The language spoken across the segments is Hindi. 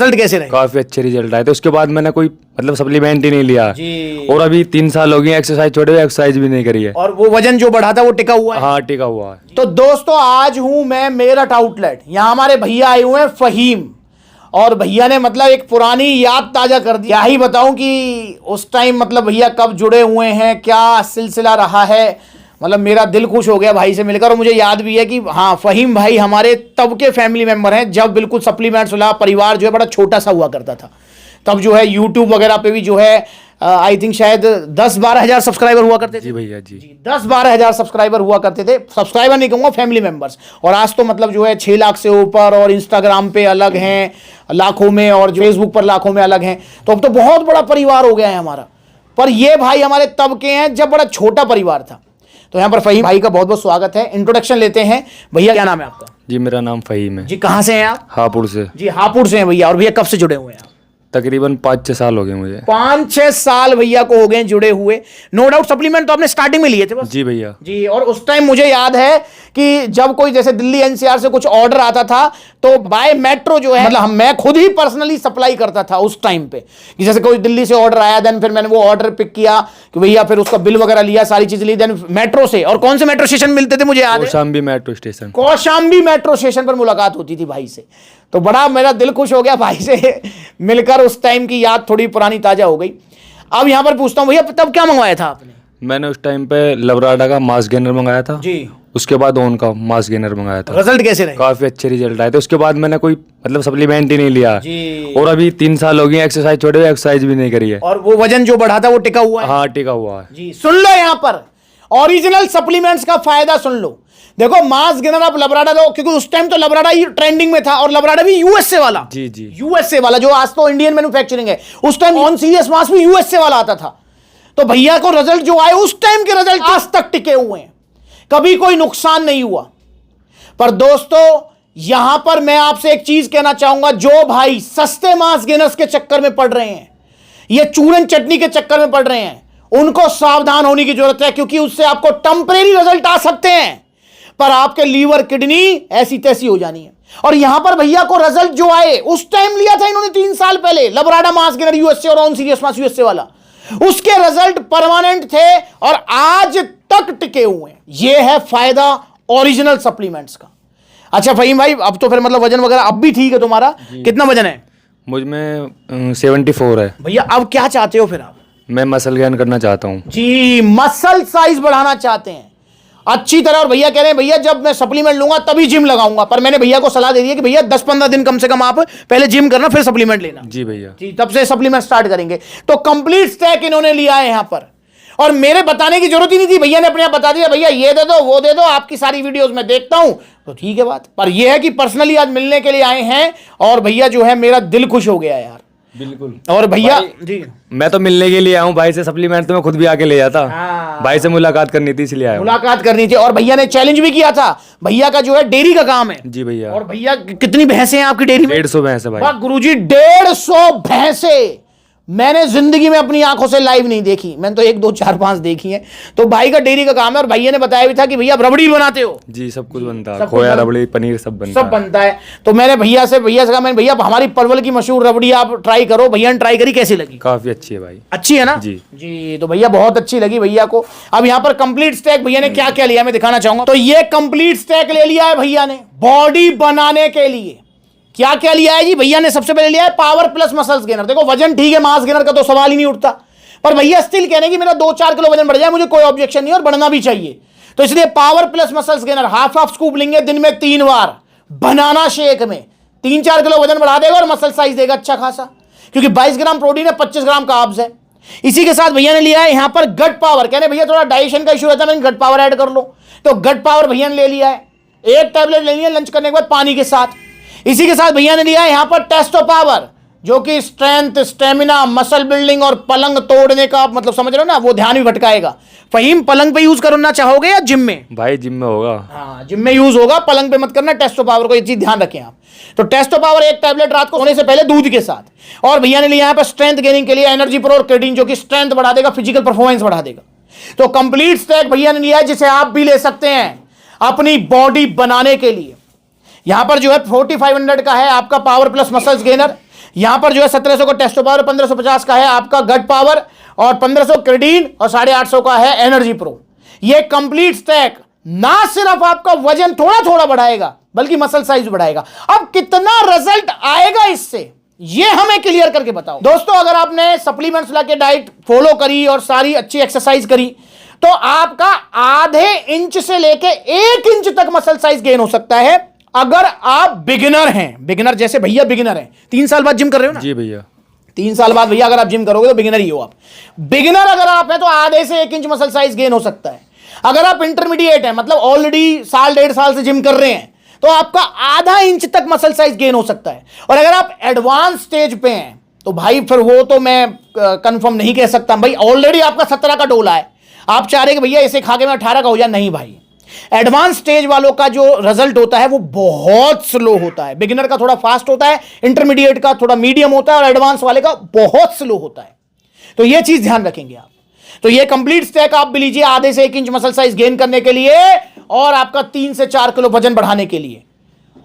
रिजल्ट कैसे रहे? काफी अच्छे रिजल्ट आए थे। उसके बाद मैंने कोई मतलब सप्लीमेंट ही नहीं लिया जी। और अभी 3 साल हो गए एक्सरसाइज छोड़े हुए, एक्सरसाइज भी नहीं करी है। और वो वजन जो बढ़ा था वो टिका हुआ है? हाँ टिका हुआ है। तो दोस्तों आज हूं मैं मेरठ आउटलेट, यहाँ हमारे भैया आए हुए हैं फहीम, और भैया ने मतलब एक पुरानी याद ताजा कर दी। क्या ही बताऊं कि उस टाइम मतलब भैया कब जुड़े हुए हैं, क्या सिलसिला रहा है, मतलब मेरा दिल खुश हो गया भाई से मिलकर। और मुझे याद भी है कि हाँ फहीम भाई हमारे तब के फैमिली मेंबर हैं जब बिल्कुल सप्लीमेंट्स वाला परिवार जो है बड़ा छोटा सा हुआ करता था। तब जो है यूट्यूब वगैरह पे भी जो है आई थिंक शायद 10-12 हजार सब्सक्राइबर हुआ करते थे। जी भैया जी 10-12 हजार सब्सक्राइबर हुआ करते थे। सब्सक्राइबर नहीं कहूँगा, फैमिली मेंबर्स। और आज तो मतलब जो है 6 लाख से ऊपर, और इंस्टाग्राम पे अलग हैं लाखों में, और फेसबुक पर लाखों में अलग हैं। तो अब तो बहुत बड़ा परिवार हो गया है हमारा। पर ये भाई हमारे तब के हैं जब बड़ा छोटा परिवार था। तो यहाँ पर फहीम भाई का बहुत बहुत स्वागत है। इंट्रोडक्शन लेते हैं। भैया क्या नाम है आपका? जी मेरा नाम फहीम है जी। कहाँ से हैं आप? हापुड़ से। जी हापुड़ से हैं भैया। और भैया कब से जुड़े हुए हैं आप? तकरीबन 5-6 साल हो गए मुझे। 5-6 साल भैया को हो गए जुड़े हुए। नो डाउट सप्लीमेंट तो आपने स्टार्टिंग में लिए थे बस? जी भैया जी। और उस टाइम मुझे याद है कि जब कोई जैसे दिल्ली एनसीआर से कुछ ऑर्डर आता था तो बाय मेट्रो जो है मतलब मैं खुद ही पर्सनली सप्लाई करता था उस टाइम पे। कि जैसे कोई दिल्ली से ऑर्डर आया, देन फिर मैंने वो ऑर्डर पिक किया कि भैया, फिर उसका बिल वगैरह लिया, सारी चीज ली, देन मेट्रो से। और कौन से मेट्रो स्टेशन मिलते थे मुझे याद है? Kaushambi metro station. Kaushambi metro station पर मुलाकात होती थी भाई से। तो बड़ा मेरा दिल खुश हो गया भाई से मिलकर। उस टाइम की याद थोड़ी पुरानी ताजा हो गई। अब यहां पर पूछता हूं भैया, तब क्या मंगवाया था आपने? मैंने उस टाइम पे लबराडा का मास गेनर मंगाया था जी। उसके बाद ओन का मास गेनर मंगाया था। रिजल्ट कैसे रहे? काफी अच्छे रिजल्ट आए थे। उसके बाद मैंने कोई मतलब सप्लीमेंट ही नहीं लिया जी। और अभी 3 साल हो गए एक्सरसाइज छोड़े हुए, एक्सरसाइज भी नहीं करी है। और वो वजन जो बढ़ा था वो टिका हुआ है? हाँ टिका हुआ है। जी। सुन लो यहाँ पर ओरिजिनल सप्लीमेंट्स का फायदा सुन लो। देखो मास गेनर आप लबराडा लो, क्योंकि उस टाइम तो लबराडा ही ट्रेंडिंग में था, और लबराडा भी यूएसए वाला। जी जी यूएसए वाला, जो आज तो इंडियन मैन्युफैक्चरिंग है, उस टाइम ऑन सीरियस मास भी यूएसए वाला आता था। तो भैया को रिजल्ट जो आए उस टाइम के रिजल्ट आज तक टिके हुए हैं, कभी कोई नुकसान नहीं हुआ। पर दोस्तों यहां पर मैं आपसे एक चीज कहना चाहूंगा, जो भाई सस्ते मास गेनर्स के चक्कर में पड़ रहे हैं, ये चूरन चटनी के चक्कर में पड़ रहे हैं, उनको सावधान होने की जरूरत है। क्योंकि उससे आपको टेंपरेरी रिजल्ट आ सकते हैं, पर आपके लीवर किडनी ऐसी तैसी हो जानी है। और यहां पर भैया को रिजल्ट जो आए उस टाइम लिया था इन्होंने 3 साल पहले लबराडा मास गेनर यूएसए और ऑन सीरियस मास यूएसए वाला, उसके रिजल्ट परमानेंट थे और आज तक टिके हुए हैं। यह है फायदा ओरिजिनल सप्लीमेंट्स का। अच्छा फहीम भाई, अब तो फिर मतलब वजन वगैरह अब भी ठीक है तुम्हारा? कितना वजन है? मुझ में 74 है। भैया अब क्या चाहते हो फिर आप? मैं मसल गेन करना चाहता हूँ। जी, मसल साइज बढ़ाना चाहते हैं अच्छी तरह। और भैया कह रहे हैं भैया जब मैं सप्लीमेंट लूंगा तभी जिम लगाऊंगा। पर मैंने भैया को सलाह दे दी है कि भैया 10-15 दिन कम से कम आप पहले जिम करना, फिर सप्लीमेंट लेना। जी भैया जी, तब से सप्लीमेंट स्टार्ट करेंगे। तो कंप्लीट स्टैक इन्होंने लिया है यहां पर, और मेरे बताने की जरूरत ही नहीं थी, भैया ने अपने आप बता दिया, भैया ये दे दो वो दे दो, आपकी सारी वीडियोस में देखता हूं। तो ठीक है बात। पर यह है कि पर्सनली आज मिलने के लिए आए हैं, और भैया जो है मेरा दिल खुश हो गया यार। बिल्कुल। और भैया जी, मैं तो मिलने के लिए आया हूँ भाई से। सप्लीमेंट तो मैं खुद भी आके ले जाता। हाँ। भाई से मुलाकात करनी थी इसलिए आया हूँ। मुलाकात करनी थी। और भैया ने चैलेंज भी किया था। भैया का जो है डेयरी का काम है। जी भैया। और भैया कितनी भैंसें हैं आपकी डेयरी में? 150 भैंस है भाई। वाह गुरुजी, 150 भैंसें मैंने जिंदगी में अपनी आंखों से लाइव नहीं देखी। मैंने तो 1, 2, 4, 5 देखी हैं। तो भाई का डेयरी का काम है। और भैया ने बताया भी था कि भैया आप रबड़ी बनाते हो? जी सब कुछ बनता है, खोया रबड़ी पनीर सब बनता है। तो मैंने भैया से कहा, मैंने भैया हमारी परवल की मशहूर रबड़ी आप ट्राई करो। भैया ने ट्राई करी, कैसी लगी? काफी अच्छी है भाई। अच्छी है ना? जी जी। तो भैया बहुत अच्छी लगी भैया को। अब यहाँ पर कंप्लीट स्टैक भैया ने क्या क्या लिया मैं दिखाना चाहूंगा। तो ये कंप्लीट स्टैक ले लिया है भैया ने बॉडी बनाने के लिए। क्या क्या लिया है जी? भैया ने सबसे पहले लिया है पावर प्लस मसल्स गेनर। देखो वजन ठीक है, मास गेनर का तो सवाल ही नहीं उठता, पर भैया स्टिल कहने की मेरा 2-4 किलो वजन बढ़ जाए, मुझे कोई ऑब्जेक्शन नहीं और बढ़ना भी चाहिए। तो इसलिए power plus muscles gainer half scoop लेंगे दिन में 3 बार, बनाना शेक में 3-4 किलो वजन बढ़ा देगा और मसल साइज देगा अच्छा खासा, क्योंकि 22 ग्राम प्रोटीन है, 25 ग्राम कार्ब्स है। इसी के साथ भैया ने लिया है यहां पर गट पावर। कहने भैया थोड़ा डाइजेशन का इशू रहता है, गट पावर ऐड कर लो। तो गट पावर भैया ने ले लिया है, 1 टैबलेट लेनी है लंच करने के बाद पानी के साथ। इसी के साथ भैया ने लिया है यहां पर टेस्टो पावर, जो कि स्ट्रेंथ, स्टेमिना, मसल बिल्डिंग और पलंग तोड़ने का मतलब समझ रहे हो ना, वो ध्यान भी भटकाएगा। फहीम पलंग पे यूज करना चाहोगे या जिम में? भाई जिम में होगा। हाँ जिम में यूज होगा, पलंग पे मत करना। टेस्टो पावर को ये चीज ध्यान रखें आप। तो टेस्टो पावर 1 टैबलेट रात को सोने से पहले दूध के साथ। और भैया ने लिया यहाँ पर स्ट्रेंथ गेनिंग के लिए एनर्जी प्रो और क्रेटिन, जो कि स्ट्रेंथ बढ़ा देगा, फिजिकल परफॉर्मेंस बढ़ा देगा। तो कंप्लीट स्टैक भैया ने लिया है, जिसे आप भी ले सकते हैं अपनी बॉडी बनाने के लिए। यहां पर जो है 4500 का है आपका पावर प्लस मसल्स गेनर। यहां पर जो है 1700 का टेस्टो पावर, 1550 का है आपका गट पावर, और 1500 क्रेडीन और 850 का है एनर्जी प्रो। ये कंप्लीट स्टैक ना सिर्फ आपका वजन थोड़ा थोड़ा बढ़ाएगा बल्कि मसल साइज बढ़ाएगा। अब कितना रिजल्ट आएगा इससे, ये हमें क्लियर करके बताओ दोस्तों। अगर आपने सप्लीमेंट्स ला के डाइट फॉलो करी और सारी अच्छी एक्सरसाइज करी तो आपका आधे इंच से लेके 1 इंच तक मसल साइज गेन हो सकता है। अगर आप बिगिनर हैं, बिगिनर जैसे भैया बिगिनर हैं, 3 साल बाद जिम कर रहे हो ना? जी भैया। 3 साल बाद भैया अगर आप जिम करोगे तो बिगिनर ही हो आप। बिगिनर अगर आप हैं तो आधे से 1 इंच मसल साइज गेन हो सकता है। अगर आप इंटरमीडिएट हैं, मतलब ऑलरेडी साल 1.5 साल से जिम कर रहे हैं, तो आपका आधा इंच तक मसल साइज गेन हो सकता है। और अगर आप एडवांस स्टेज पे हैं तो भाई फिर वो तो मैं कंफर्म नहीं कह सकता भाई। ऑलरेडी आपका 17 का डोला है, आप चाह रहे कि भैया इसे खा के मैं 18 का हो जाए, नहीं भाई। एडवांस स्टेज वालों का जो रिजल्ट होता है वो बहुत स्लो होता है। बिगिनर का थोड़ा फास्ट होता है, इंटरमीडिएट का थोड़ा मीडियम होता है और एडवांस वाले का बहुत स्लो होता है। तो ये चीज ध्यान रखेंगे आप। तो ये कंप्लीट स्टैक आप भी लीजिए आधे से 1 इंच मसल साइज गेन करने के लिए और आपका 3 से 4 किलो वजन बढ़ाने के लिए।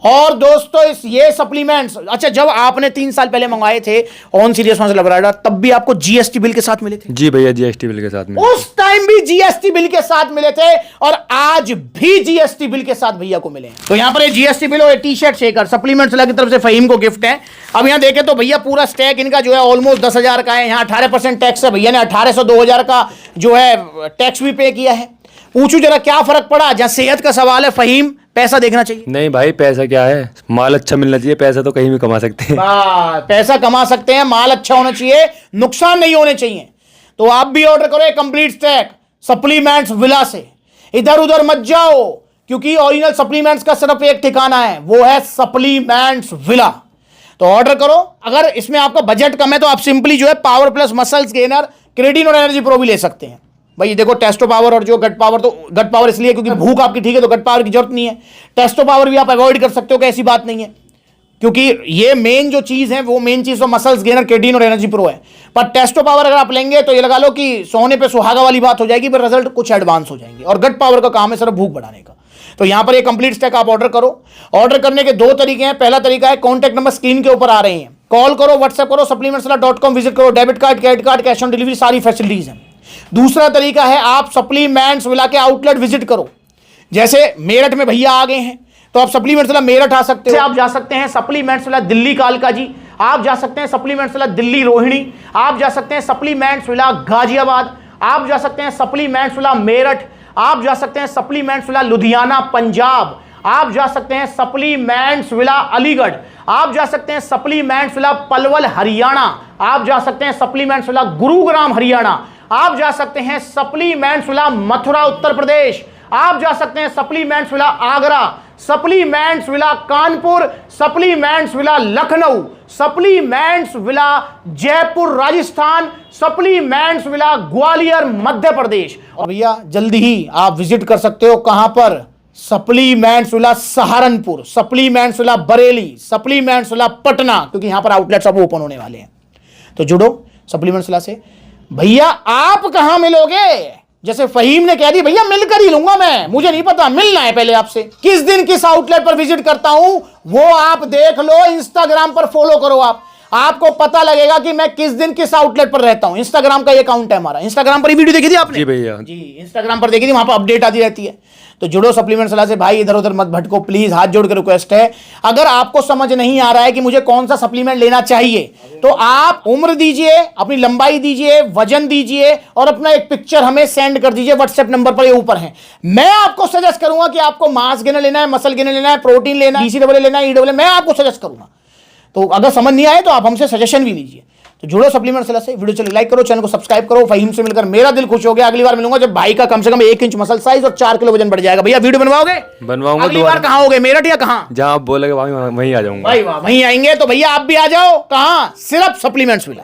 और दोस्तों ये सप्लीमेंट्स, अच्छा जब आपने 3 साल पहले मंगवाए थे ऑन सीरियस मसल अपराइटर, तब भी आपको जीएसटी बिल के साथ मिले थे? जी भैया, जीएसटी बिल के साथ मिले। उस टाइम भी जीएसटी बिल के साथ मिले थे और आज भी जीएसटी बिल के साथ भैया को मिले। तो यहां पर ये जीएसटी बिल और टी शर्ट शेकर सप्लीमेंट्स की तरफ से फहीम को गिफ्ट है। अब यहां देखें तो भैया पूरा स्टैक इनका जो है ऑलमोस्ट 10,000 का है। यहां 18% टैक्स है, भैया ने 1800 2000 का जो है टैक्स भी पे किया है। पूछू जरा क्या फर्क पड़ा? जहां सेहत का सवाल है फहीम, पैसा देखना चाहिए। नहीं भाई, पैसा क्या है, माल अच्छा मिलना चाहिए। पैसा तो कहीं भी कमा सकते हैं। पैसा कमा सकते हैं, माल अच्छा होना चाहिए, नुकसान नहीं होने चाहिए। तो आप भी ऑर्डर करो कंप्लीट स्टैक सप्लीमेंट्स विला से। इधर उधर मत जाओ, क्योंकि ओरिजिनल सप्लीमेंट्स का सिर्फ एक ठिकाना है, वो है सप्लीमेंट्स विला। तो ऑर्डर करो। अगर इसमें आपका बजट कम है तो आप सिंपली जो है पावर प्लस मसल्स गेनर, क्रेडिन और एनर्जी प्रो भी ले सकते हैं। भाई देखो टेस्टो पावर और जो गट पावर, तो गट पावर इसलिए क्योंकि भूख आपकी ठीक है तो गट पावर की जरूरत नहीं है। टेस्टो पावर भी आप अवॉइड कर सकते हो कि ऐसी बात नहीं है, क्योंकि ये मेन जो चीज है वो मेन चीज तो मसल्स गेनर, क्रेडिन और एनर्जी प्रो है। पर टेस्टो पावर अगर आप लेंगे तो ये लगा लो कि सोने पे सुहागा वाली बात हो जाएगी, पर रिजल्ट कुछ एडवांस हो जाएंगे। और गट पावर का काम है सिर्फ भूख बढ़ाने का। तो यहां पर ये कंप्लीट स्टैक आप ऑर्डर करो। ऑर्डर करने के 2 तरीके हैं। पहला तरीका है कॉन्टैक्ट नंबर स्क्रीन के ऊपर आ रहे हैं, कॉल करो, व्हाट्सएप करो, supplementswala.com विजिट करो, debit card, credit card, cash on delivery सारी फैसिलिटीज हैं। दूसरा तरीका है आप सप्लीमेंट्स विला के आउटलेट विजिट करो। जैसे मेरठ में भैया आ गए हैं तो आप सप्लीमेंट्स विला मेरठ आ सकते हो। आप जा सकते हैं सप्लीमेंट्स विला दिल्ली कालका जी, आप जा सकते हैं सप्लीमेंट्स विला दिल्ली रोहिणी, आप जा सकते हैं सप्लीमेंट्स विला गाजियाबाद, आप जा सकते हैं सप्लीमेंट्स विला मेरठ, आप जा सकते हैं सप्लीमेंट्स विला लुधियाना पंजाब, आप जा सकते हैं सप्लीमेंट्स विला अलीगढ़, आप जा सकते हैं सप्लीमेंट्स विला पलवल हरियाणा, आप जा सकते हैं सप्लीमेंट्स विला गुरुग्राम हरियाणा, आप जा सकते हैं सप्लीमेंट्स विला मथुरा उत्तर प्रदेश, आप जा सकते हैं supplements villa Agra, supplements villa Kanpur, supplements villa Lucknow, supplements villa Jaipur Rajasthan, supplements villa Gwalior Madhya Pradesh. और भैया जल्दी ही आप विजिट कर सकते हो कहां पर? Supplements villa Saharanpur, supplements villa Bareilly, supplements villa Patna, क्योंकि यहां पर आउटलेट्स अब ओपन होने वाले हैं। तो जुड़ो सप्लीमेंट्स विला से। भैया आप कहां मिलोगे? जैसे फहीम ने कह दी भैया मिलकर ही लूंगा मैं, मुझे नहीं पता, मिलना है पहले आपसे। किस दिन किस आउटलेट पर विजिट करता हूं वो आप देख लो, इंस्टाग्राम पर फॉलो करो आपको पता लगेगा कि मैं किस दिन किस आउटलेट पर रहता हूं। इंस्टाग्राम का ये अकाउंट है हमारा। इंस्टाग्राम पर ही वीडियो देखी थी आपने? जी भैया जी, इंस्टाग्राम पर देखी थी, वहां पर अपडेट आती रहती है। तो जुड़ो सप्लीमेंट्स विला से भाई, इधर उधर मत भटको प्लीज, हाथ जोड़ के रिक्वेस्ट है। अगर आपको समझ नहीं आ रहा है कि मुझे कौन सा सप्लीमेंट लेना चाहिए तो आप उम्र दीजिए, अपनी लंबाई दीजिए, वजन दीजिए और अपना एक पिक्चर हमें सेंड कर दीजिए व्हाट्सएप नंबर पर, ये ऊपर है। मैं आपको सजेस्ट करूंगा कि आपको मास गेनर लेना है, मसल गेनर लेना है, प्रोटीन लेना है, BCAA लेना है, EAA, मैं आपको सजेस्ट करूंगा। तो अगर समझ नहीं आए तो आप हमसे सजेशन भी लीजिए। तो जुड़ो सप्लीमेंट्स विला से। वीडियो चले लाइक करो, चैनल को सब्सक्राइब करो। फहीम से मिलकर मेरा दिल खुश हो गया। अगली बार मिलूंगा जब भाई का कम से कम 1 इंच मसल साइज और 4 किलो वजन बढ़ जाएगा। भैया वीडियो बनवाओगे? बनवाऊंगा। अगली बार कहां होगे, मेरठ या कहां? जहां आप बोलोगे वहीं आ जाऊंगा। भाई वाह, वहीं आएंगे। तो भैया आप भी आ जाओ। कहां? सिर्फ सप्लीमेंट्स विला।